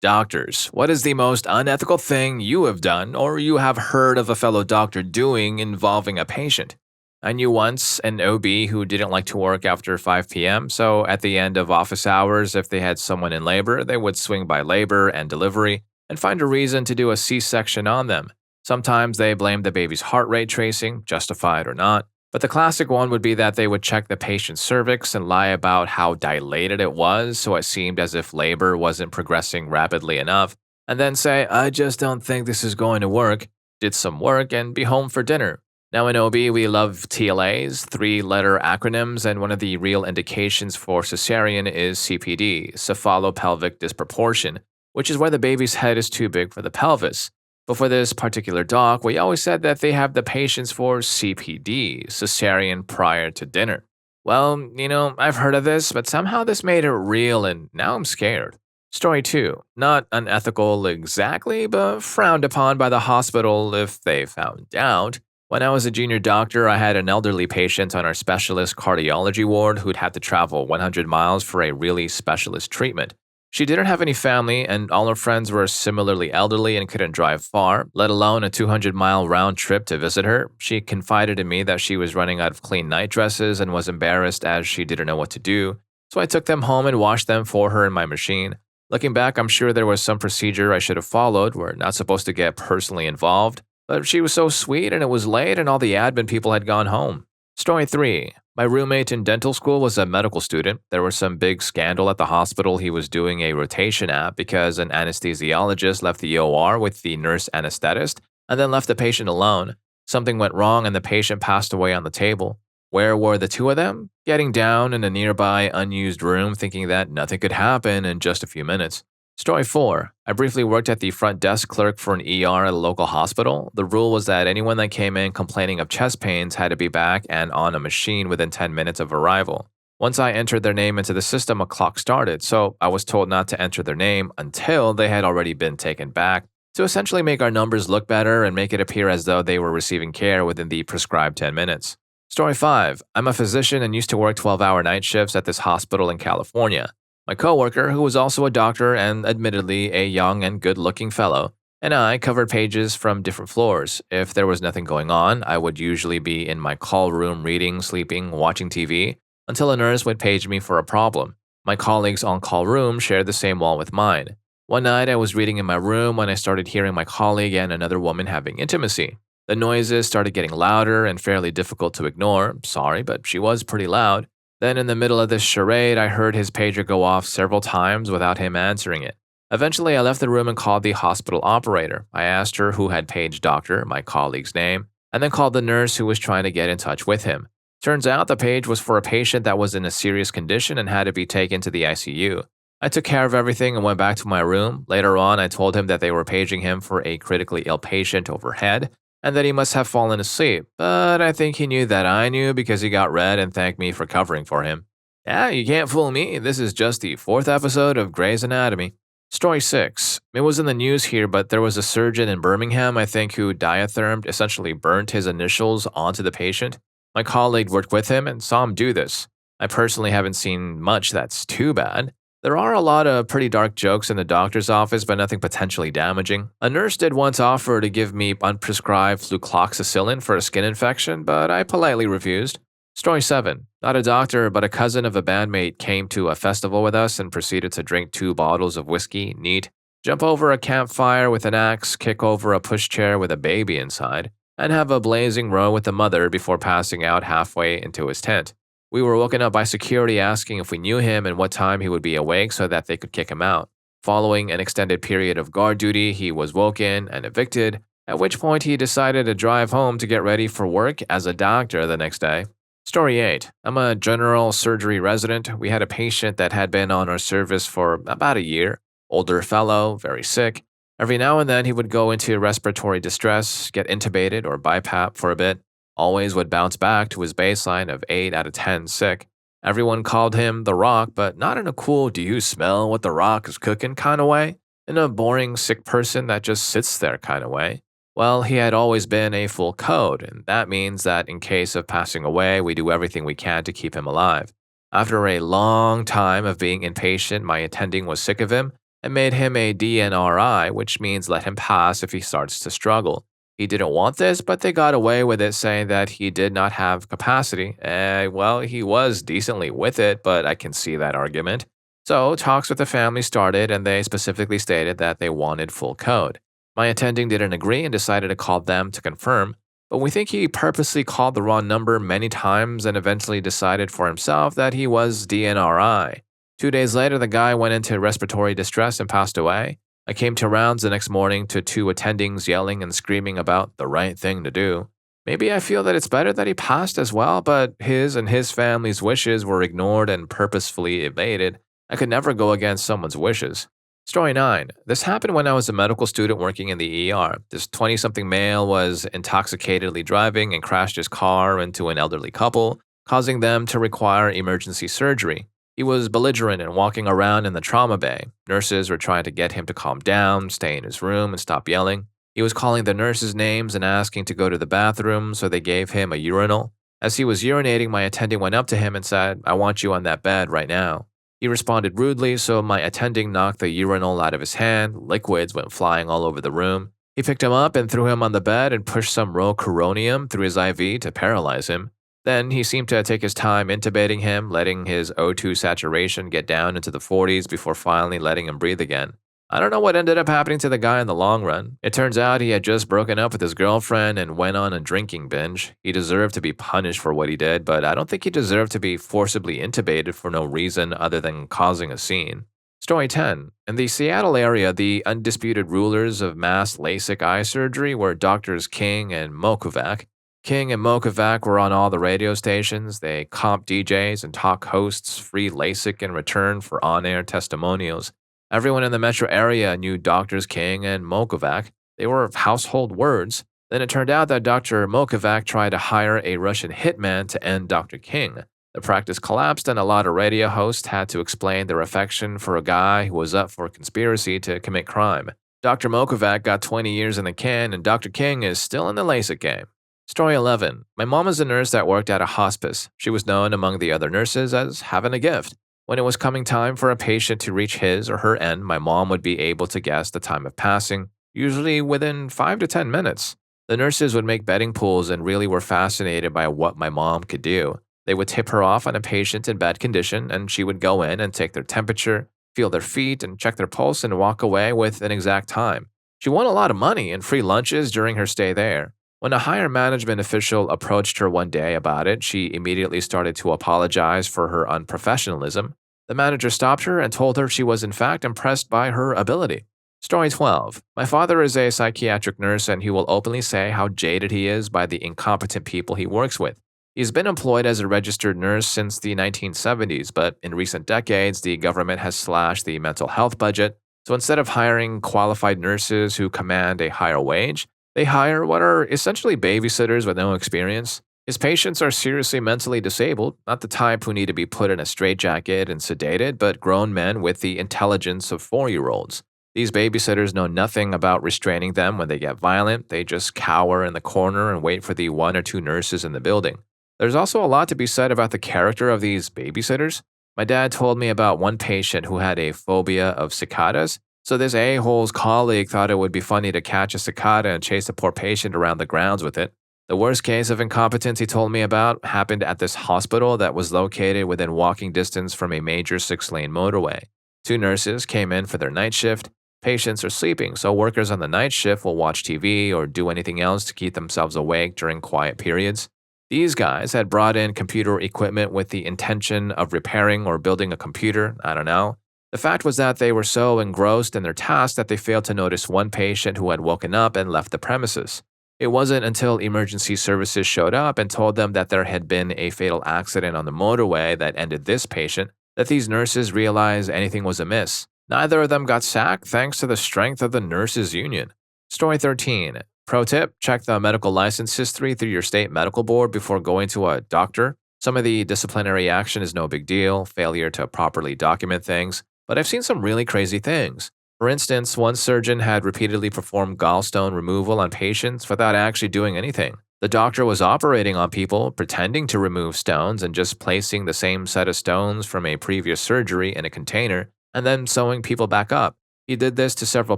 Doctors, what is the most unethical thing you have done or you have heard of a fellow doctor doing involving a patient? I knew once an OB who didn't like to work after 5 p.m., so at the end of office hours, if they had someone in labor, they would swing by labor and delivery and find a reason to do a C-section on them. Sometimes they blamed the baby's heart rate tracing, justified or not, but the classic one would be that they would check the patient's cervix and lie about how dilated it was so it seemed as if labor wasn't progressing rapidly enough, and then say, I just don't think this is going to work, did some work, and be home for dinner. Now in OB, we love TLAs, three-letter acronyms, and one of the real indications for cesarean is CPD, cephalopelvic disproportion, which is where the baby's head is too big for the pelvis. But for this particular doc, we always said that they have the patients for CPD, cesarean prior to dinner. Well, I've heard of this, but somehow this made it real and now I'm scared. Story 2. Not unethical exactly, but frowned upon by the hospital if they found out. When I was a junior doctor, I had an elderly patient on our specialist cardiology ward who'd had to travel 100 miles for a really specialist treatment. She didn't have any family, and all her friends were similarly elderly and couldn't drive far, let alone a 200-mile round trip to visit her. She confided in me that she was running out of clean night dresses and was embarrassed as she didn't know what to do, so I took them home and washed them for her in my machine. Looking back, I'm sure there was some procedure I should have followed. We're not supposed to get personally involved, but she was so sweet and it was late and all the admin people had gone home. Story 3. My roommate in dental school was a medical student. There was some big scandal at the hospital he was doing a rotation at because an anesthesiologist left the OR with the nurse anesthetist and then left the patient alone. Something went wrong and the patient passed away on the table. Where were the two of them? Getting down in a nearby unused room thinking that nothing could happen in just a few minutes. Story 4. I briefly worked at the front desk clerk for an ER at a local hospital. The rule was that anyone that came in complaining of chest pains had to be back and on a machine within 10 minutes of arrival. Once I entered their name into the system, a clock started, so I was told not to enter their name until they had already been taken back to essentially make our numbers look better and make it appear as though they were receiving care within the prescribed 10 minutes. Story 5. I'm a physician and used to work 12-hour night shifts at this hospital in California. My coworker, who was also a doctor and admittedly a young and good-looking fellow, and I covered pages from different floors. If there was nothing going on, I would usually be in my call room reading, sleeping, watching TV, until a nurse would page me for a problem. My colleagues' on-call room shared the same wall with mine. One night, I was reading in my room when I started hearing my colleague and another woman having intimacy. The noises started getting louder and fairly difficult to ignore. Sorry, but she was pretty loud. Then in the middle of this charade, I heard his pager go off several times without him answering it. Eventually, I left the room and called the hospital operator. I asked her who had paged Doctor, my colleague's name, and then called the nurse who was trying to get in touch with him. Turns out the page was for a patient that was in a serious condition and had to be taken to the ICU. I took care of everything and went back to my room. Later on, I told him that they were paging him for a critically ill patient overhead, and that he must have fallen asleep, but I think he knew that I knew because he got red and thanked me for covering for him. Yeah, you can't fool me. This is just the 4th episode of Grey's Anatomy. Story 6. It was in the news here, but there was a surgeon in Birmingham, I think, who diathermed, essentially burnt his initials onto the patient. My colleague worked with him and saw him do this. I personally haven't seen much that's too bad. There are a lot of pretty dark jokes in the doctor's office, but nothing potentially damaging. A nurse did once offer to give me unprescribed flucloxacillin for a skin infection, but I politely refused. Story 7. Not a doctor, but a cousin of a bandmate came to a festival with us and proceeded to drink 2 bottles of whiskey, neat, jump over a campfire with an axe, kick over a pushchair with a baby inside, and have a blazing row with the mother before passing out halfway into his tent. We were woken up by security asking if we knew him and what time he would be awake so that they could kick him out. Following an extended period of guard duty, he was woken and evicted, at which point he decided to drive home to get ready for work as a doctor the next day. Story 8. I'm a general surgery resident. We had a patient that had been on our service for about a year. Older fellow, very sick. Every now and then he would go into respiratory distress, get intubated or BiPAP for a bit. Always would bounce back to his baseline of 8 out of 10 sick. Everyone called him The Rock, but not in a cool do you smell what The Rock is cooking kind of way, in a boring sick person that just sits there kind of way. Well, he had always been a full code, and that means that in case of passing away, we do everything we can to keep him alive. After a long time of being inpatient, my attending was sick of him, and made him a DNRI, which means let him pass if he starts to struggle. He didn't want this, but they got away with it, saying that he did not have capacity. Well, he was decently with it, but I can see that argument. So, talks with the family started, and they specifically stated that they wanted full code. My attending didn't agree and decided to call them to confirm, but we think he purposely called the wrong number many times and eventually decided for himself that he was DNRI. 2 days later, the guy went into respiratory distress and passed away. I came to rounds the next morning to two attendings yelling and screaming about the right thing to do. Maybe I feel that it's better that he passed as well, but his and his family's wishes were ignored and purposefully evaded. I could never go against someone's wishes. Story 9. This happened when I was a medical student working in the ER. This 20-something male was intoxicatedly driving and crashed his car into an elderly couple, causing them to require emergency surgery. He was belligerent and walking around in the trauma bay. Nurses were trying to get him to calm down, stay in his room, and stop yelling. He was calling the nurses' names and asking to go to the bathroom, so they gave him a urinal. As he was urinating, my attending went up to him and said, "I want you on that bed right now." He responded rudely, so my attending knocked the urinal out of his hand. Liquids went flying all over the room. He picked him up and threw him on the bed and pushed some rocuronium through his IV to paralyze him. Then he seemed to take his time intubating him, letting his O2 saturation get down into the 40s before finally letting him breathe again. I don't know what ended up happening to the guy in the long run. It turns out he had just broken up with his girlfriend and went on a drinking binge. He deserved to be punished for what he did, but I don't think he deserved to be forcibly intubated for no reason other than causing a scene. Story 10. In the Seattle area, the undisputed rulers of mass LASIK eye surgery were Doctors King and Mokovac. King and Mokovac were on all the radio stations. They comped DJs and talk hosts free LASIK in return for on-air testimonials. Everyone in the metro area knew Doctors King and Mokovac. They were household words. Then it turned out that Dr. Mokovac tried to hire a Russian hitman to end Dr. King. The practice collapsed, and a lot of radio hosts had to explain their affection for a guy who was up for conspiracy to commit crime. Dr. Mokovac got 20 years in the can, and Dr. King is still in the LASIK game. Story 11. My mom is a nurse that worked at a hospice. She was known among the other nurses as having a gift. When it was coming time for a patient to reach his or her end, my mom would be able to guess the time of passing, usually within 5 to 10 minutes. The nurses would make betting pools and really were fascinated by what my mom could do. They would tip her off on a patient in bad condition, and she would go in and take their temperature, feel their feet, and check their pulse and walk away with an exact time. She won a lot of money and free lunches during her stay there. When a higher management official approached her one day about it, she immediately started to apologize for her unprofessionalism. The manager stopped her and told her she was in fact impressed by her ability. Story 12. My father is a psychiatric nurse, and he will openly say how jaded he is by the incompetent people he works with. He's been employed as a registered nurse since the 1970s, but in recent decades, the government has slashed the mental health budget, so instead of hiring qualified nurses who command a higher wage, they hire what are essentially babysitters with no experience. His patients are seriously mentally disabled, not the type who need to be put in a straitjacket and sedated, but grown men with the intelligence of 4-year-olds. These babysitters know nothing about restraining them when they get violent. They just cower in the corner and wait for the 1 or 2 nurses in the building. There's also a lot to be said about the character of these babysitters. My dad told me about one patient who had a phobia of cicadas. So this a-hole's colleague thought it would be funny to catch a cicada and chase the poor patient around the grounds with it. The worst case of incompetence he told me about happened at this hospital that was located within walking distance from a major 6-lane motorway. 2 nurses came in for their night shift. Patients are sleeping, so workers on the night shift will watch TV or do anything else to keep themselves awake during quiet periods. These guys had brought in computer equipment with the intention of repairing or building a computer, I don't know. The fact was that they were so engrossed in their task that they failed to notice one patient who had woken up and left the premises. It wasn't until emergency services showed up and told them that there had been a fatal accident on the motorway that ended this patient that these nurses realized anything was amiss. Neither of them got sacked thanks to the strength of the nurses' union. Story 13. Pro tip, check the medical license history through your state medical board before going to a doctor. Some of the disciplinary action is no big deal, failure to properly document things, but I've seen some really crazy things. For instance, one surgeon had repeatedly performed gallstone removal on patients without actually doing anything. The doctor was operating on people, pretending to remove stones and just placing the same set of stones from a previous surgery in a container, and then sewing people back up. He did this to several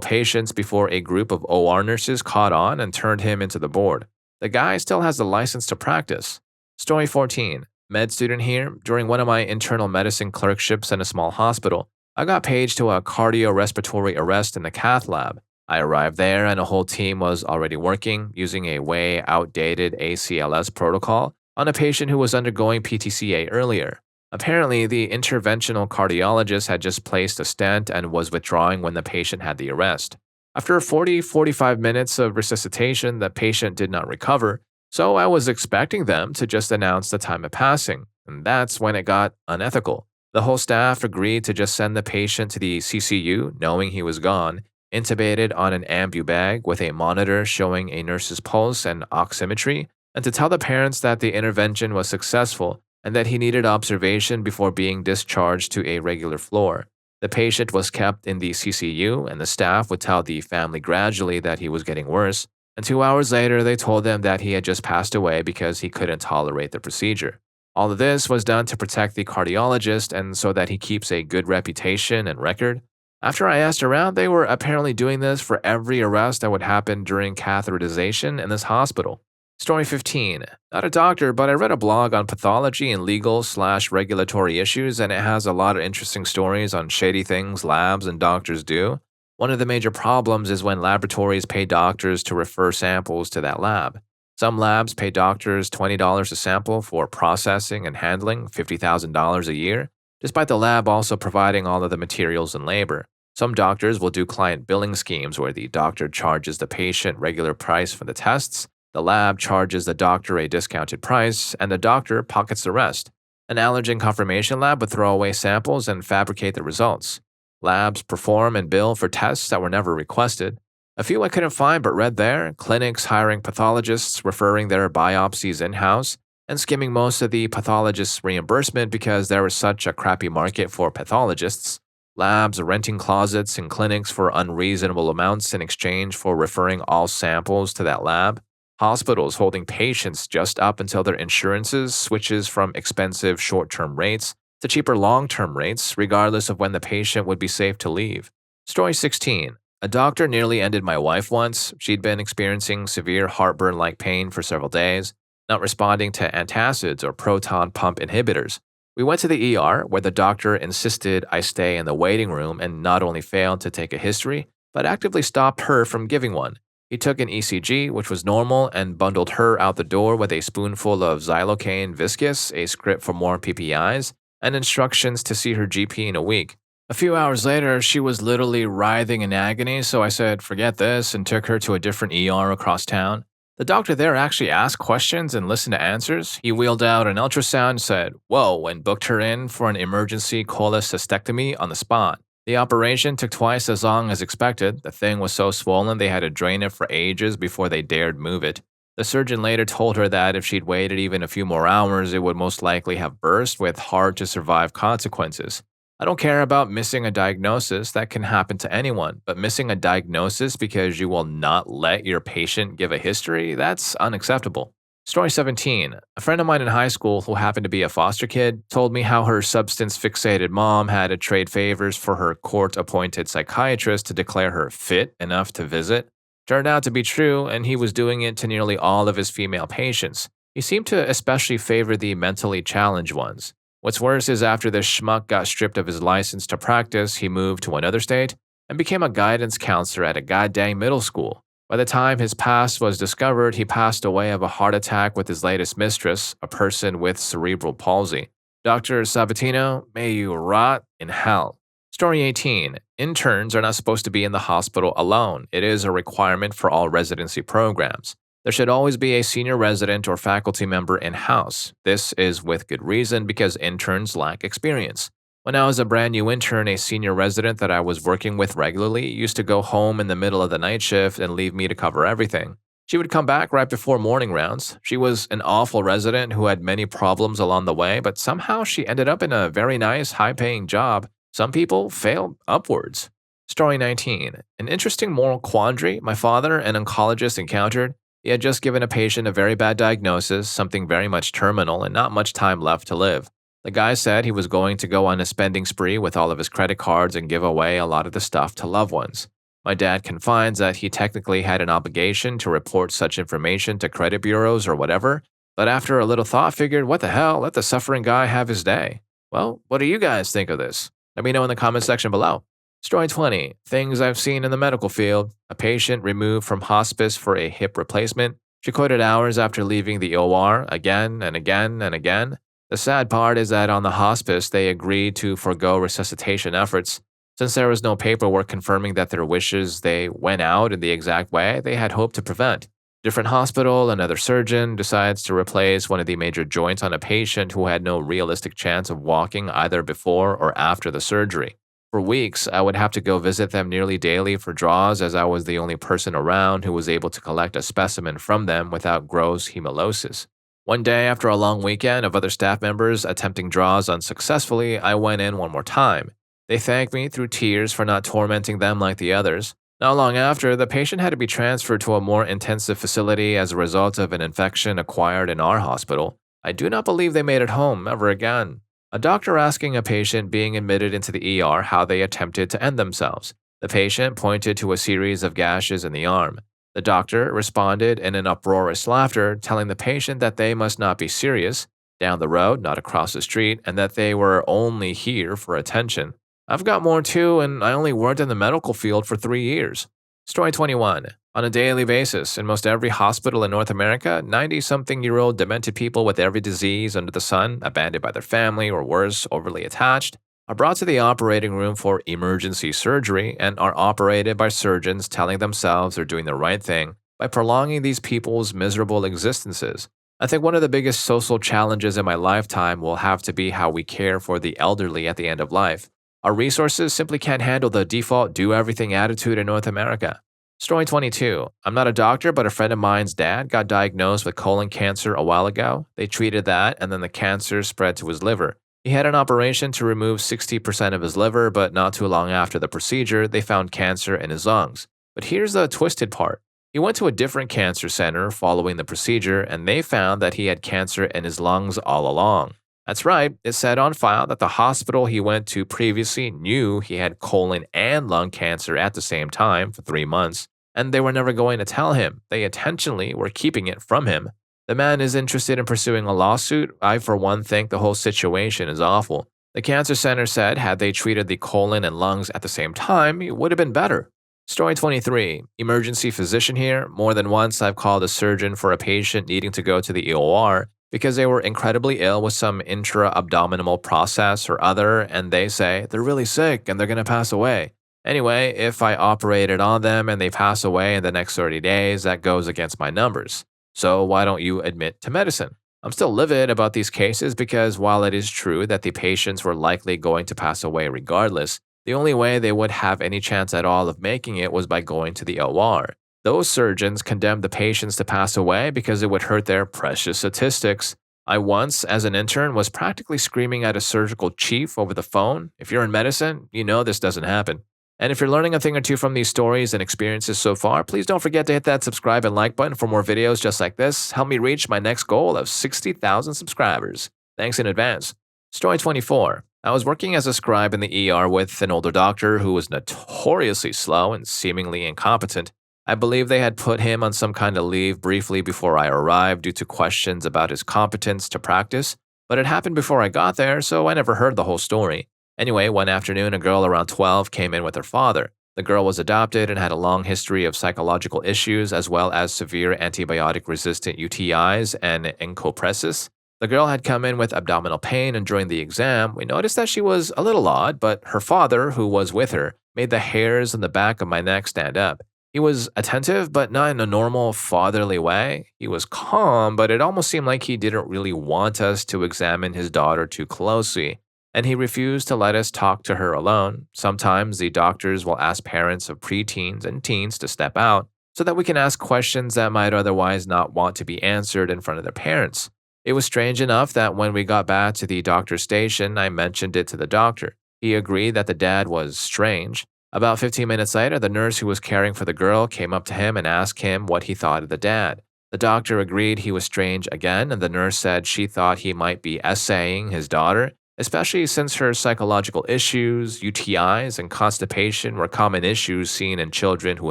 patients before a group of OR nurses caught on and turned him into the board. The guy still has the license to practice. Story 14. Med student here. During one of my internal medicine clerkships in a small hospital, I got paged to a cardiorespiratory arrest in the cath lab. I arrived there and a whole team was already working, using a way outdated ACLS protocol on a patient who was undergoing PTCA earlier. Apparently, the interventional cardiologist had just placed a stent and was withdrawing when the patient had the arrest. After 45 minutes of resuscitation, the patient did not recover, so I was expecting them to just announce the time of passing, and that's when it got unethical. The whole staff agreed to just send the patient to the CCU, knowing he was gone, intubated on an ambu bag with a monitor showing a nurse's pulse and oximetry, and to tell the parents that the intervention was successful and that he needed observation before being discharged to a regular floor. The patient was kept in the CCU, and the staff would tell the family gradually that he was getting worse, and 2 hours later they told them that he had just passed away because he couldn't tolerate the procedure. All of this was done to protect the cardiologist and so that he keeps a good reputation and record. After I asked around, they were apparently doing this for every arrest that would happen during catheterization in this hospital. Story 15. Not a doctor, but I read a blog on pathology and legal/regulatory issues, and it has a lot of interesting stories on shady things labs and doctors do. One of the major problems is when laboratories pay doctors to refer samples to that lab. Some labs pay doctors $20 a sample for processing and handling $50,000 a year, despite the lab also providing all of the materials and labor. Some doctors will do client billing schemes where the doctor charges the patient regular price for the tests, the lab charges the doctor a discounted price, and the doctor pockets the rest. An allergen confirmation lab would throw away samples and fabricate the results. Labs perform and bill for tests that were never requested. A few I couldn't find but read there, clinics hiring pathologists, referring their biopsies in-house, and skimming most of the pathologist's reimbursement because there was such a crappy market for pathologists. Labs renting closets in clinics for unreasonable amounts in exchange for referring all samples to that lab. Hospitals holding patients just up until their insurances switches from expensive short-term rates to cheaper long-term rates, regardless of when the patient would be safe to leave. Story 16. A doctor nearly ended my wife once. She'd been experiencing severe heartburn-like pain for several days, not responding to antacids or proton pump inhibitors. We went to the ER, where the doctor insisted I stay in the waiting room and not only failed to take a history, but actively stopped her from giving one. He took an ECG, which was normal, and bundled her out the door with a spoonful of xylocaine viscous, a script for more PPIs, and instructions to see her GP in a week. A few hours later, she was literally writhing in agony, so I said, forget this, and took her to a different ER across town. The doctor there actually asked questions and listened to answers. He wheeled out an ultrasound, said, whoa, and booked her in for an emergency cholecystectomy on the spot. The operation took twice as long as expected. The thing was so swollen they had to drain it for ages before they dared move it. The surgeon later told her that if she'd waited even a few more hours, it would most likely have burst with hard-to-survive consequences. I don't care about missing a diagnosis. That can happen to anyone, but missing a diagnosis because you will not let your patient give a history, that's unacceptable. Story 17. A friend of mine in high school who happened to be a foster kid told me how her substance-fixated mom had to trade favors for her court-appointed psychiatrist to declare her fit enough to visit. Turned out to be true, and he was doing it to nearly all of his female patients. He seemed to especially favor the mentally challenged ones. What's worse is after this schmuck got stripped of his license to practice, he moved to another state and became a guidance counselor at a goddamn middle school. By the time his past was discovered, he passed away of a heart attack with his latest mistress, a person with cerebral palsy. Dr. Sabatino, may you rot in hell. Story 18. Interns are not supposed to be in the hospital alone. It is a requirement for all residency programs. There should always be a senior resident or faculty member in-house. This is with good reason because interns lack experience. When I was a brand new intern, a senior resident that I was working with regularly used to go home in the middle of the night shift and leave me to cover everything. She would come back right before morning rounds. She was an awful resident who had many problems along the way, but somehow she ended up in a very nice, high-paying job. Some people fail upwards. Story 19. An interesting moral quandary my father, an oncologist, encountered. He had just given a patient a very bad diagnosis, something very much terminal, and not much time left to live. The guy said he was going to go on a spending spree with all of his credit cards and give away a lot of the stuff to loved ones. My dad confides that he technically had an obligation to report such information to credit bureaus or whatever, but after a little thought figured, what the hell, let the suffering guy have his day. Well, what do you guys think of this? Let me know in the comment section below. Story 20. Things I've seen in the medical field. A patient removed from hospice for a hip replacement. She quoted hours after leaving the OR again and again and again. The sad part is that on the hospice, they agreed to forego resuscitation efforts. Since there was no paperwork confirming that their wishes they went out in the exact way they had hoped to prevent. Different hospital, another surgeon decides to replace one of the major joints on a patient who had no realistic chance of walking either before or after the surgery. For weeks, I would have to go visit them nearly daily for draws as I was the only person around who was able to collect a specimen from them without gross hemolysis. One day, after a long weekend of other staff members attempting draws unsuccessfully, I went in one more time. They thanked me through tears for not tormenting them like the others. Not long after, the patient had to be transferred to a more intensive facility as a result of an infection acquired in our hospital. I do not believe they made it home ever again. A doctor asking a patient being admitted into the ER how they attempted to end themselves. The patient pointed to a series of gashes in the arm. The doctor responded in an uproarious laughter, telling the patient that they must not be serious, down the road, not across the street, and that they were only here for attention. I've got more too, and I only worked in the medical field for 3 years. Story 21. On a daily basis, in most every hospital in North America, 90-something-year-old demented people with every disease under the sun, abandoned by their family or worse, overly attached, are brought to the operating room for emergency surgery and are operated by surgeons telling themselves they're doing the right thing by prolonging these people's miserable existences. I think one of the biggest social challenges in my lifetime will have to be how we care for the elderly at the end of life. Our resources simply can't handle the default do-everything attitude in North America. Story 22. I'm not a doctor, but a friend of mine's dad got diagnosed with colon cancer a while ago. They treated that, and then the cancer spread to his liver. He had an operation to remove 60% of his liver, but not too long after the procedure, they found cancer in his lungs. But here's the twisted part. He went to a different cancer center following the procedure, and they found that he had cancer in his lungs all along. That's right, it said on file that the hospital he went to previously knew he had colon and lung cancer at the same time for 3 months, and they were never going to tell him. They intentionally were keeping it from him. The man is interested in pursuing a lawsuit. I, for one, think the whole situation is awful. The cancer center said had they treated the colon and lungs at the same time, it would have been better. Story 23. Emergency physician here. More than once, I've called a surgeon for a patient needing to go to the OR because they were incredibly ill with some intra-abdominal process or other, and they say they're really sick and they're going to pass away. Anyway, if I operated on them and they pass away in the next 30 days, that goes against my numbers. So why don't you admit to medicine? I'm still livid about these cases because while it is true that the patients were likely going to pass away regardless, the only way they would have any chance at all of making it was by going to the OR. Those surgeons condemned the patients to pass away because it would hurt their precious statistics. I once, as an intern, was practically screaming at a surgical chief over the phone. If you're in medicine, you know this doesn't happen. And if you're learning a thing or two from these stories and experiences so far, please don't forget to hit that subscribe and like button for more videos just like this. Help me reach my next goal of 60,000 subscribers. Thanks in advance. Story 24. I was working as a scribe in the ER with an older doctor who was notoriously slow and seemingly incompetent. I believe they had put him on some kind of leave briefly before I arrived due to questions about his competence to practice, but it happened before I got there, so I never heard the whole story. Anyway, one afternoon, a girl around 12 came in with her father. The girl was adopted and had a long history of psychological issues as well as severe antibiotic-resistant UTIs and incompetence. The girl had come in with abdominal pain, and during the exam, we noticed that she was a little odd, but her father, who was with her, made the hairs on the back of my neck stand up. He was attentive, but not in a normal fatherly way. He was calm, but it almost seemed like he didn't really want us to examine his daughter too closely, and he refused to let us talk to her alone. Sometimes the doctors will ask parents of preteens and teens to step out so that we can ask questions that might otherwise not want to be answered in front of their parents. It was strange enough that when we got back to the doctor's station, I mentioned it to the doctor. He agreed that the dad was strange. About 15 minutes later, the nurse who was caring for the girl came up to him and asked him what he thought of the dad. The doctor agreed he was strange again, and the nurse said she thought he might be essaying his daughter, especially since her psychological issues, UTIs, and constipation were common issues seen in children who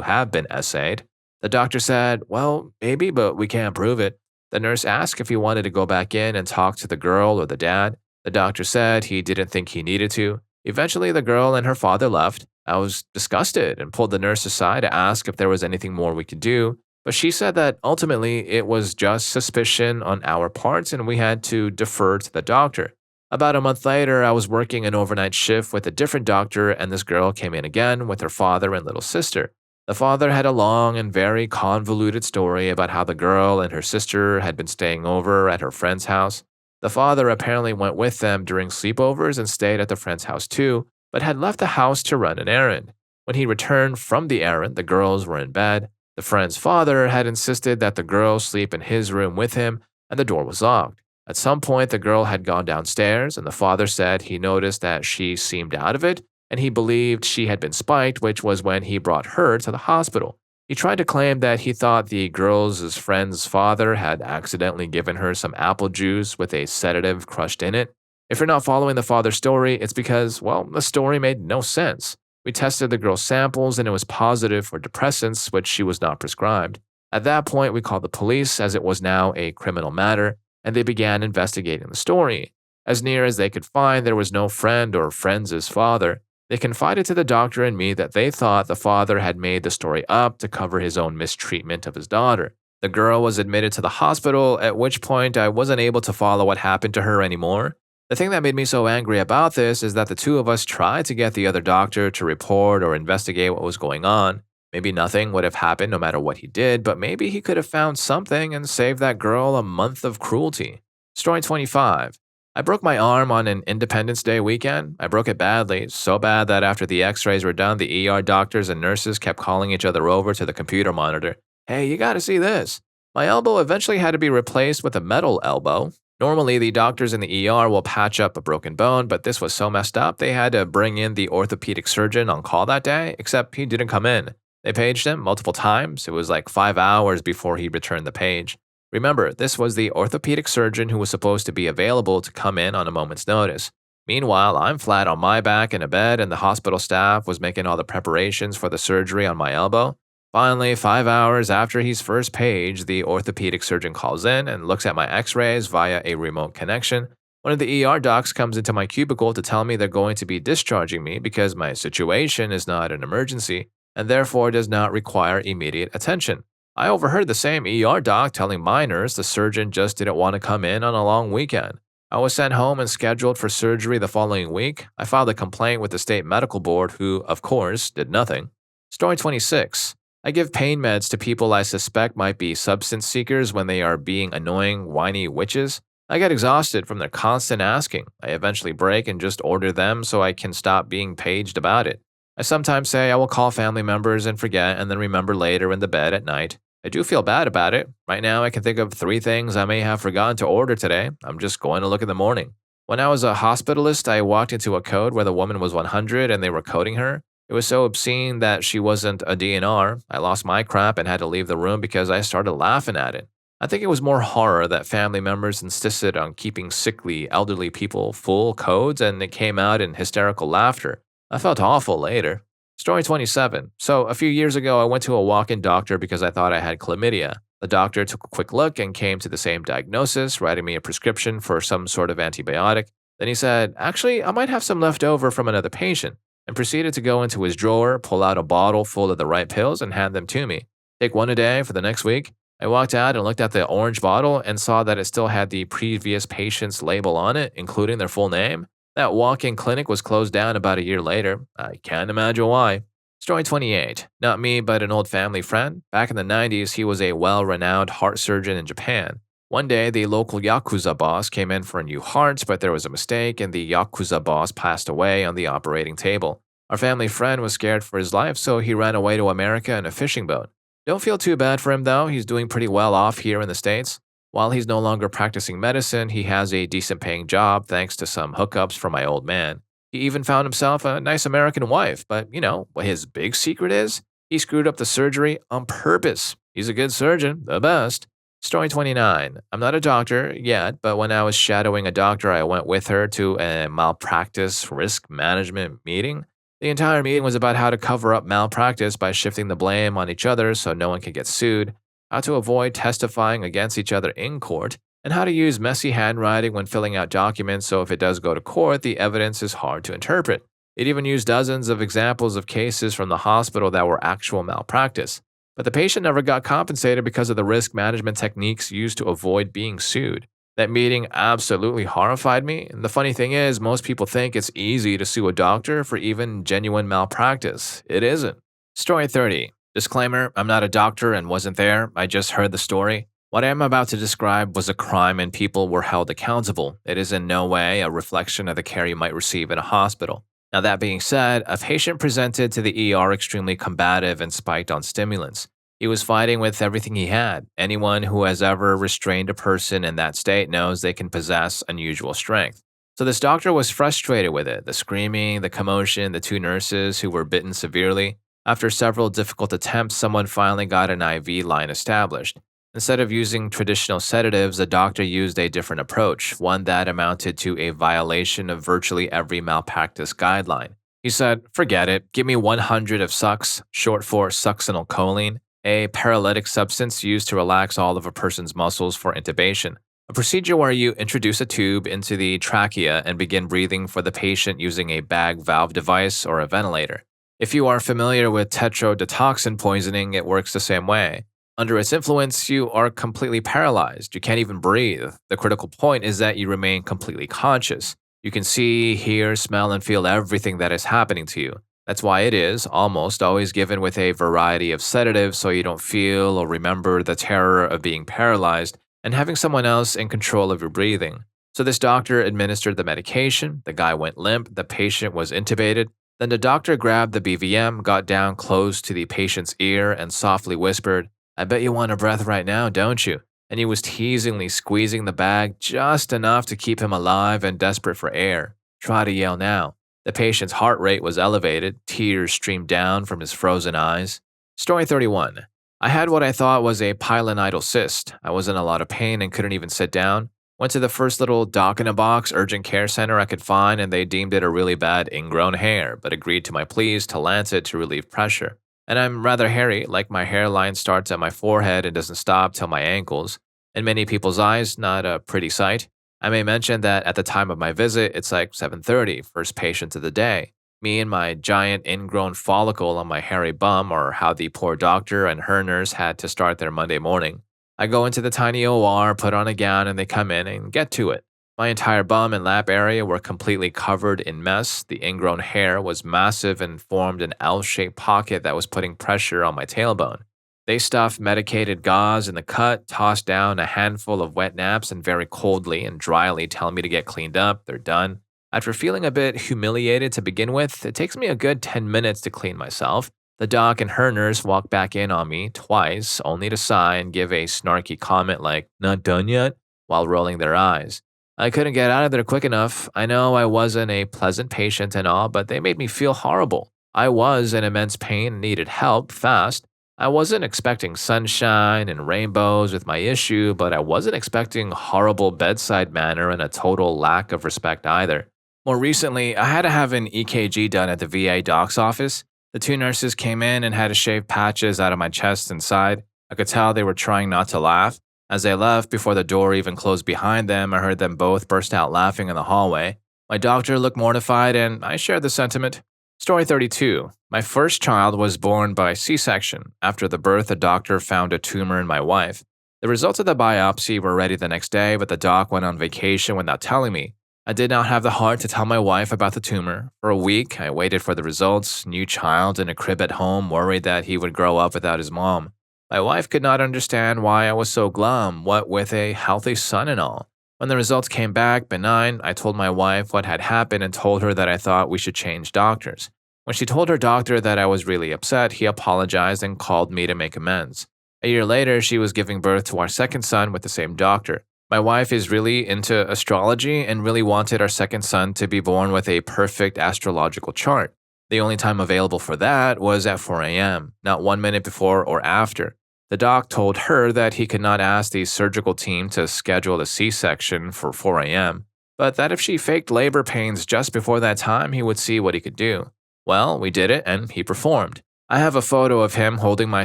have been essayed. The doctor said, "Well, maybe, but we can't prove it." The nurse asked if he wanted to go back in and talk to the girl or the dad. The doctor said he didn't think he needed to. Eventually, the girl and her father left. I was disgusted and pulled the nurse aside to ask if there was anything more we could do, but she said that ultimately it was just suspicion on our parts and we had to defer to the doctor. About a month later, I was working an overnight shift with a different doctor, and this girl came in again with her father and little sister. The father had a long and very convoluted story about how the girl and her sister had been staying over at her friend's house. The father apparently went with them during sleepovers and stayed at the friend's house too, but had left the house to run an errand. When he returned from the errand, the girls were in bed. The friend's father had insisted that the girls sleep in his room with him, and the door was locked. At some point, the girl had gone downstairs, and the father said he noticed that she seemed out of it, and he believed she had been spiked, which was when he brought her to the hospital. He tried to claim that he thought the girl's friend's father had accidentally given her some apple juice with a sedative crushed in it. If you're not following the father's story, it's because, well, the story made no sense. We tested the girl's samples and it was positive for depressants, which she was not prescribed. At that point, we called the police as it was now a criminal matter, and they began investigating the story. As near as they could find, there was no friend or friend's father. They confided to the doctor and me that they thought the father had made the story up to cover his own mistreatment of his daughter. The girl was admitted to the hospital, at which point I wasn't able to follow what happened to her anymore. The thing that made me so angry about this is that the two of us tried to get the other doctor to report or investigate what was going on. Maybe nothing would have happened no matter what he did, but maybe he could have found something and saved that girl a month of cruelty. Story 25. I broke my arm on an Independence Day weekend. I broke it badly, so bad that after the x-rays were done, the ER doctors and nurses kept calling each other over to the computer monitor. "Hey, you gotta see this." My elbow eventually had to be replaced with a metal elbow. Normally, the doctors in the ER will patch up a broken bone, but this was so messed up, they had to bring in the orthopedic surgeon on call that day, except he didn't come in. They paged him multiple times. It was like 5 hours before he returned the page. Remember, this was the orthopedic surgeon who was supposed to be available to come in on a moment's notice. Meanwhile, I'm flat on my back in a bed, and the hospital staff was making all the preparations for the surgery on my elbow. Finally, 5 hours after he's first paged, the orthopedic surgeon calls in and looks at my x-rays via a remote connection. One of the ER docs comes into my cubicle to tell me they're going to be discharging me because my situation is not an emergency and therefore does not require immediate attention. I overheard the same ER doc telling my nurse the surgeon just didn't want to come in on a long weekend. I was sent home and scheduled for surgery the following week. I filed a complaint with the state medical board who, of course, did nothing. Story 26. I give pain meds to people I suspect might be substance seekers when they are being annoying, whiny witches. I get exhausted from their constant asking. I eventually break and just order them so I can stop being paged about it. I sometimes say I will call family members and forget and then remember later in the bed at night. I do feel bad about it. Right now I can think of 3 things I may have forgotten to order today. I'm just going to look in the morning. When I was a hospitalist, I walked into a code where the woman was 100 and they were coding her. It was so obscene that she wasn't a DNR. I lost my crap and had to leave the room because I started laughing at it. I think it was more horror that family members insisted on keeping sickly, elderly people full codes and it came out in hysterical laughter. I felt awful later. Story 27. So, a few years ago, I went to a walk-in doctor because I thought I had chlamydia. The doctor took a quick look and came to the same diagnosis, writing me a prescription for some sort of antibiotic. Then he said, "Actually, I might have some left over from another patient," and proceeded to go into his drawer, pull out a bottle full of the right pills, and hand them to me. Take one a day for the next week. I walked out and looked at the orange bottle and saw that it still had the previous patient's label on it, including their full name. That walk-in clinic was closed down about a year later. I can't imagine why. Story 28. Not me, but an old family friend. Back in the 90s, he was a well-renowned heart surgeon in Japan. One day, the local Yakuza boss came in for a new heart, but there was a mistake and the Yakuza boss passed away on the operating table. Our family friend was scared for his life, so he ran away to America in a fishing boat. Don't feel too bad for him though, he's doing pretty well off here in the States. While he's no longer practicing medicine, he has a decent paying job thanks to some hookups from my old man. He even found himself a nice American wife, but you know what his big secret is? He screwed up the surgery on purpose. He's a good surgeon, the best. Story 29. I'm not a doctor yet, but when I was shadowing a doctor, I went with her to a malpractice risk management meeting. The entire meeting was about how to cover up malpractice by shifting the blame on each other so no one can get sued, how to avoid testifying against each other in court, and how to use messy handwriting when filling out documents so if it does go to court, the evidence is hard to interpret. It even used dozens of examples of cases from the hospital that were actual malpractice. But the patient never got compensated because of the risk management techniques used to avoid being sued. That meeting absolutely horrified me, and the funny thing is, most people think it's easy to sue a doctor for even genuine malpractice. It isn't. Story 30. Disclaimer, I'm not a doctor and wasn't there, I just heard the story. What I am about to describe was a crime and people were held accountable. It is in no way a reflection of the care you might receive in a hospital. Now, that being said, a patient presented to the ER extremely combative and spiked on stimulants. He was fighting with everything he had. Anyone who has ever restrained a person in that state knows they can possess unusual strength. So this doctor was frustrated with it, the screaming, the commotion, the two nurses who were bitten severely. After several difficult attempts, someone finally got an IV line established. Instead of using traditional sedatives, the doctor used a different approach, one that amounted to a violation of virtually every malpractice guideline. He said, "Forget it, give me 100 of Sux, short for succinylcholine, a paralytic substance used to relax all of a person's muscles for intubation, a procedure where you introduce a tube into the trachea and begin breathing for the patient using a bag valve device or a ventilator. If you are familiar with tetrodotoxin poisoning, it works the same way. Under its influence, you are completely paralyzed. You can't even breathe. The critical point is that you remain completely conscious. You can see, hear, smell, and feel everything that is happening to you. That's why it is almost always given with a variety of sedatives so you don't feel or remember the terror of being paralyzed and having someone else in control of your breathing." So this doctor administered the medication, the guy went limp, the patient was intubated. Then the doctor grabbed the BVM, got down close to the patient's ear, and softly whispered, "I bet you want a breath right now, don't you?" And he was teasingly squeezing the bag just enough to keep him alive and desperate for air. Try to yell now. The patient's heart rate was elevated, tears streamed down from his frozen eyes. Story 31. I had what I thought was a pilonidal cyst. I was in a lot of pain and couldn't even sit down. Went to the first little doc-in-a-box urgent care center I could find and they deemed it a really bad ingrown hair, but agreed to my pleas to lance it to relieve pressure. And I'm rather hairy, like my hairline starts at my forehead and doesn't stop till my ankles. In many people's eyes, not a pretty sight. I may mention that at the time of my visit, it's like 7:30, first patient of the day. Me and my giant ingrown follicle on my hairy bum, or how the poor doctor and her nurse had to start their Monday morning. I go into the tiny OR, put on a gown, and they come in and get to it. My entire bum and lap area were completely covered in mess. The ingrown hair was massive and formed an L-shaped pocket that was putting pressure on my tailbone. They stuffed medicated gauze in the cut, tossed down a handful of wet naps, and very coldly and dryly tell me to get cleaned up. They're done. After feeling a bit humiliated to begin with, it takes me a good 10 minutes to clean myself. The doc and her nurse walk back in on me twice, only to sigh and give a snarky comment like, "Not done yet?" while rolling their eyes. I couldn't get out of there quick enough. I know I wasn't a pleasant patient and all, but they made me feel horrible. I was in immense pain and needed help fast. I wasn't expecting sunshine and rainbows with my issue, but I wasn't expecting horrible bedside manner and a total lack of respect either. More recently, I had to have an EKG done at the VA doc's office. The two nurses came in and had to shave patches out of my chest and side. I could tell they were trying not to laugh. As they left, before the door even closed behind them, I heard them both burst out laughing in the hallway. My doctor looked mortified, and I shared the sentiment. Story 32. My first child was born by C-section. After the birth, the doctor found a tumor in my wife. The results of the biopsy were ready the next day, but the doc went on vacation without telling me. I did not have the heart to tell my wife about the tumor. For a week, I waited for the results, new child in a crib at home, worried that he would grow up without his mom. My wife could not understand why I was so glum, what with a healthy son and all. When the results came back benign, I told my wife what had happened and told her that I thought we should change doctors. When she told her doctor that I was really upset, he apologized and called me to make amends. A year later, she was giving birth to our second son with the same doctor. My wife is really into astrology and really wanted our second son to be born with a perfect astrological chart. The only time available for that was at 4 a.m., not 1 minute before or after. The doc told her that he could not ask the surgical team to schedule a C-section for 4 a.m., but that if she faked labor pains just before that time, he would see what he could do. Well, we did it, and he performed. I have a photo of him holding my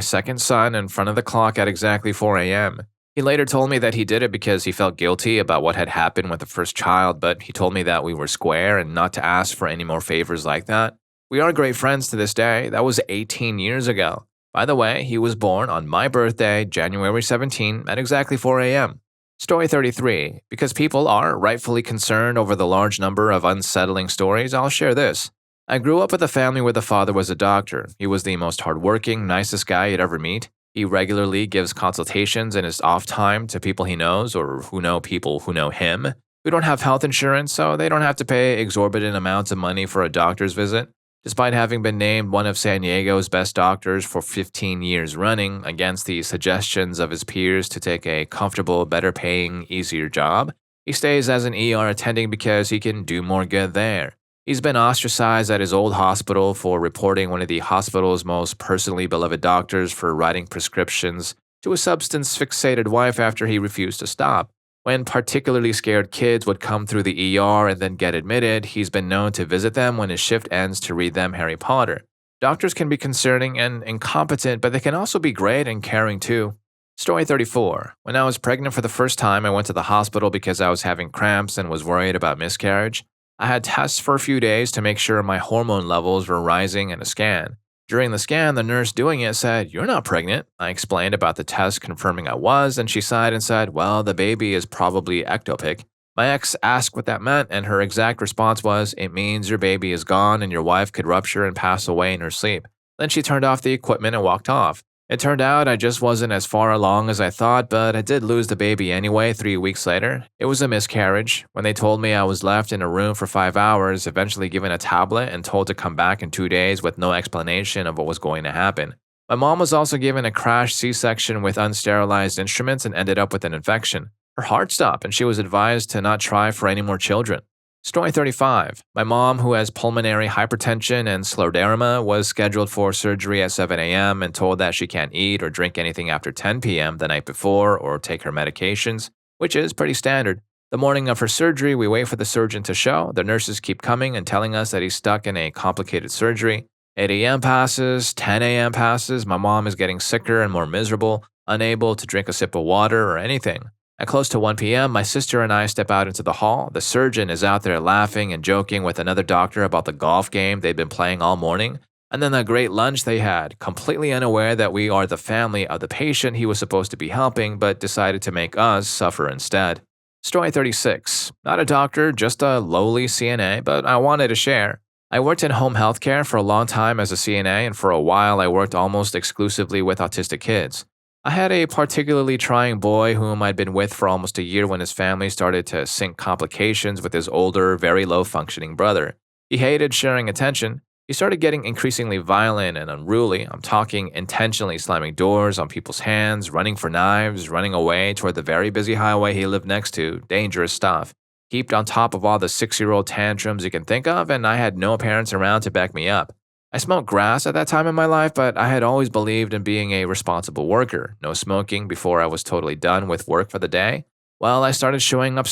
second son in front of the clock at exactly 4 a.m. He later told me that he did it because he felt guilty about what had happened with the first child, but he told me that we were square and not to ask for any more favors like that. We are great friends to this day. That was 18 years ago. By the way, he was born on my birthday, January 17, at exactly 4 a.m. Story 33. Because people are rightfully concerned over the large number of unsettling stories, I'll share this. I grew up with a family where the father was a doctor. He was the most hardworking, nicest guy you'd ever meet. He regularly gives consultations in his off time to people he knows or who know people who know him. We don't have health insurance, so they don't have to pay exorbitant amounts of money for a doctor's visit. Despite having been named one of San Diego's best doctors for 15 years running, against the suggestions of his peers to take a comfortable, better paying, easier job, he stays as an ER attending because he can do more good there. He's been ostracized at his old hospital for reporting one of the hospital's most personally beloved doctors for writing prescriptions to a substance-fixated wife after he refused to stop. When particularly scared kids would come through the ER and then get admitted, he's been known to visit them when his shift ends to read them Harry Potter. Doctors can be concerning and incompetent, but they can also be great and caring too. Story 34. When I was pregnant for the first time, I went to the hospital because I was having cramps and was worried about miscarriage. I had tests for a few days to make sure my hormone levels were rising and a scan. During the scan, the nurse doing it said, "You're not pregnant." I explained about the test confirming I was, and she sighed and said, "Well, the baby is probably ectopic." My ex asked what that meant, and her exact response was, "It means your baby is gone and your wife could rupture and pass away in her sleep." Then she turned off the equipment and walked off. It turned out I just wasn't as far along as I thought, but I did lose the baby anyway 3 weeks later. It was a miscarriage. When they told me I was left in a room for 5 hours, eventually given a tablet and told to come back in 2 days with no explanation of what was going to happen. My mom was also given a crash C-section with unsterilized instruments and ended up with an infection. Her heart stopped and she was advised to not try for any more children. Story 35. My mom, who has pulmonary hypertension and scleroderma, was scheduled for surgery at 7 a.m. and told that she can't eat or drink anything after 10 p.m. the night before or take her medications, which is pretty standard. The morning of her surgery, we wait for the surgeon to show. The nurses keep coming and telling us that he's stuck in a complicated surgery. 8 a.m. passes, 10 a.m. passes. My mom is getting sicker and more miserable, unable to drink a sip of water or anything. At close to 1 p.m., my sister and I step out into the hall. The surgeon is out there laughing and joking with another doctor about the golf game they'd been playing all morning, and then the great lunch they had, completely unaware that we are the family of the patient he was supposed to be helping, but decided to make us suffer instead. Story 36. Not a doctor, just a lowly CNA, but I wanted to share. I worked in home healthcare for a long time as a CNA, and for a while I worked almost exclusively with autistic kids. I had a particularly trying boy whom I'd been with for almost a year when his family started to sync complications with his older, very low-functioning brother. He hated sharing attention. He started getting increasingly violent and unruly. I'm talking intentionally slamming doors on people's hands, running for knives, running away toward the very busy highway he lived next to. Dangerous stuff. Heaped on top of all the 6-year-old tantrums you can think of, and I had no parents around to back me up. I smoked grass at that time in my life, but I had always believed in being a responsible worker. No smoking before I was totally done with work for the day. Well, I started showing up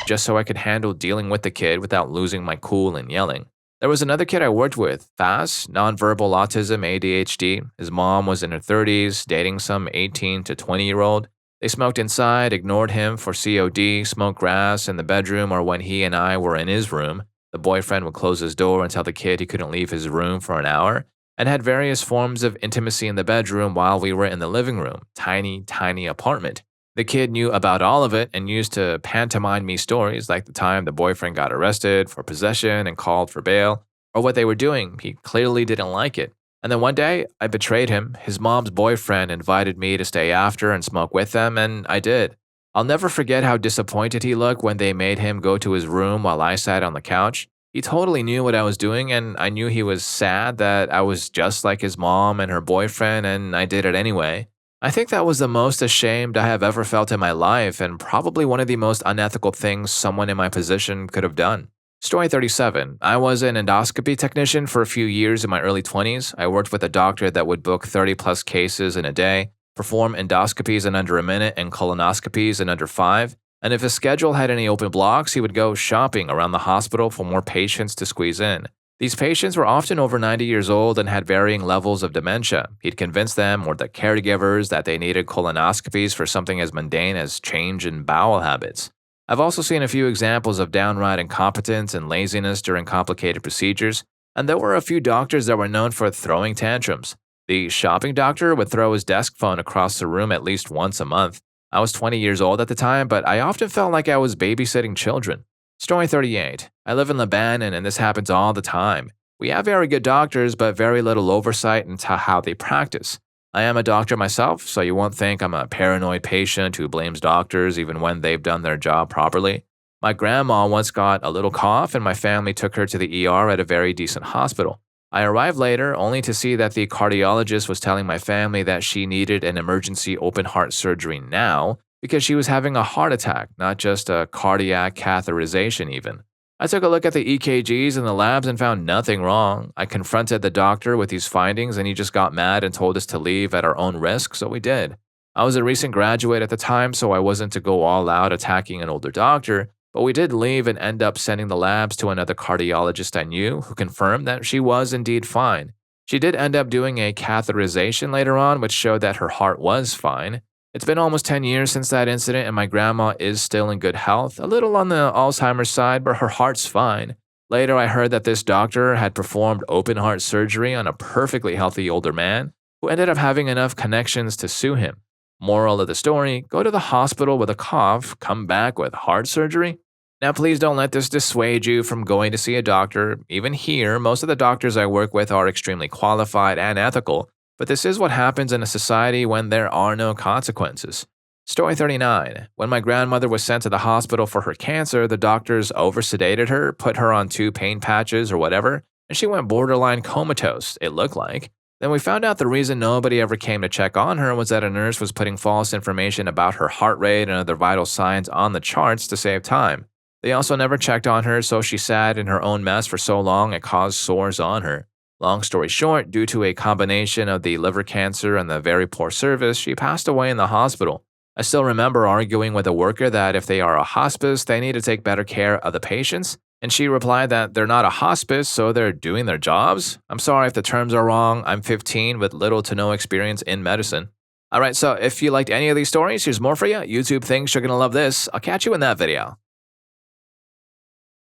just so I could handle dealing with the kid without losing my cool and yelling. There was another kid I worked with, fast, nonverbal autism, ADHD. His mom was in her 30s, dating some 18 to 20-year-old. They smoked inside, ignored him for COD, smoked grass in the bedroom or when he and I were in his room. The boyfriend would close his door and tell the kid he couldn't leave his room for an hour, and had various forms of intimacy in the bedroom while we were in the living room. Tiny, tiny apartment. The kid knew about all of it and used to pantomime me stories like the time the boyfriend got arrested for possession and called for bail, or what they were doing. He clearly didn't like it. And then one day, I betrayed him. His mom's boyfriend invited me to stay after and smoke with them, and I did. I'll never forget how disappointed he looked when they made him go to his room while I sat on the couch. He totally knew what I was doing, and I knew he was sad that I was just like his mom and her boyfriend, and I did it anyway. I think that was the most ashamed I have ever felt in my life, and probably one of the most unethical things someone in my position could have done. Story 37. I was an endoscopy technician for a few years in my early 20s. I worked with a doctor that would book 30 plus cases in a day, perform endoscopies in under a minute and colonoscopies in under 5. And if his schedule had any open blocks, he would go shopping around the hospital for more patients to squeeze in. These patients were often over 90 years old and had varying levels of dementia. He'd convince them or the caregivers that they needed colonoscopies for something as mundane as change in bowel habits. I've also seen a few examples of downright incompetence and laziness during complicated procedures, and there were a few doctors that were known for throwing tantrums. The shopping doctor would throw his desk phone across the room at least once a month. I was 20 years old at the time, but I often felt like I was babysitting children. Story 38. I live in Lebanon and this happens all the time. We have very good doctors, but very little oversight into how they practice. I am a doctor myself, so you won't think I'm a paranoid patient who blames doctors even when they've done their job properly. My grandma once got a little cough and my family took her to the ER at a very decent hospital. I arrived later only to see that the cardiologist was telling my family that she needed an emergency open heart surgery now, because she was having a heart attack, not just a cardiac catheterization even. I took a look at the EKGs and the labs and found nothing wrong. I confronted the doctor with these findings and he just got mad and told us to leave at our own risk, so we did. I was a recent graduate at the time, so I wasn't to go all out attacking an older doctor, but we did leave and end up sending the labs to another cardiologist I knew who confirmed that she was indeed fine. She did end up doing a catheterization later on, which showed that her heart was fine. It's been almost 10 years since that incident and my grandma is still in good health, a little on the Alzheimer's side, but her heart's fine. Later, I heard that this doctor had performed open heart surgery on a perfectly healthy older man who ended up having enough connections to sue him. Moral of the story, go to the hospital with a cough, come back with heart surgery. Now please don't let this dissuade you from going to see a doctor. Even here, most of the doctors I work with are extremely qualified and ethical. But this is what happens in a society when there are no consequences. Story 39. When my grandmother was sent to the hospital for her cancer, the doctors oversedated her, put her on 2 pain patches or whatever, and she went borderline comatose, it looked like. Then we found out the reason nobody ever came to check on her was that a nurse was putting false information about her heart rate and other vital signs on the charts to save time. They also never checked on her, so she sat in her own mess for so long it caused sores on her. Long story short, due to a combination of the liver cancer and the very poor service, she passed away in the hospital. I still remember arguing with a worker that if they are a hospice, they need to take better care of the patients, and she replied that they're not a hospice, so they're doing their jobs. I'm sorry if the terms are wrong. I'm 15 with little to no experience in medicine. Alright, so if you liked any of these stories, here's more for you. YouTube thinks you're gonna love this. I'll catch you in that video.